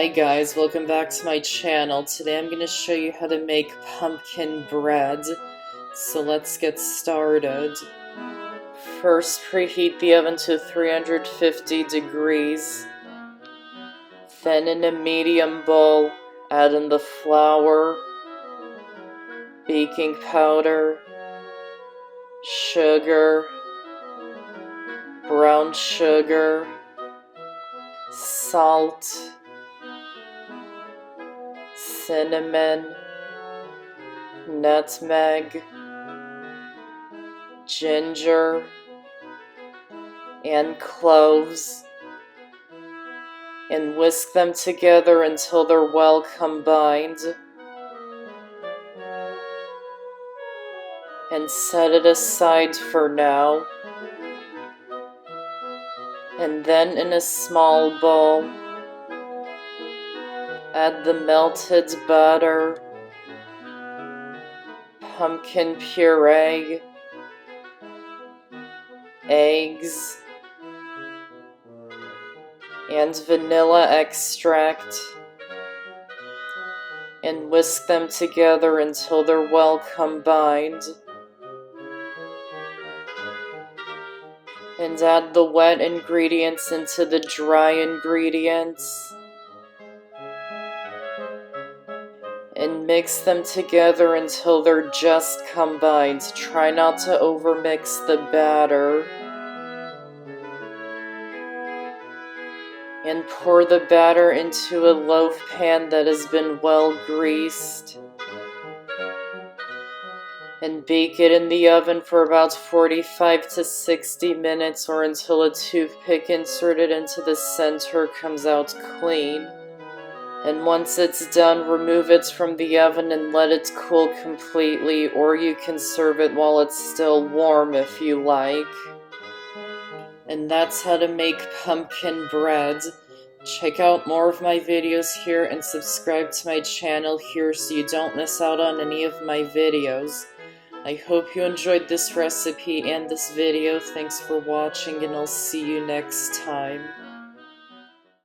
Hi guys, welcome back to my channel. Today I'm going to show you how to make pumpkin bread. So let's get started. First, preheat the oven to 350 degrees. Then in a medium bowl, add in the flour, baking powder, sugar, brown sugar, salt, cinnamon, nutmeg, ginger, and cloves, and whisk them together until they're well combined, and set it aside for now. And then in a small bowl, add the melted butter, pumpkin puree, eggs, and vanilla extract, and whisk them together until they're well combined. And add the wet ingredients into the dry ingredients. And mix them together until they're just combined. Try not to overmix the batter. And pour the batter into a loaf pan that has been well greased. And bake it in the oven for about 45 to 60 minutes or until a toothpick inserted into the center comes out clean. And once it's done, remove it from the oven and let it cool completely, or you can serve it while it's still warm if you like. And that's how to make pumpkin bread. Check out more of my videos here and subscribe to my channel here so you don't miss out on any of my videos. I hope you enjoyed this recipe and this video. Thanks for watching, and I'll see you next time.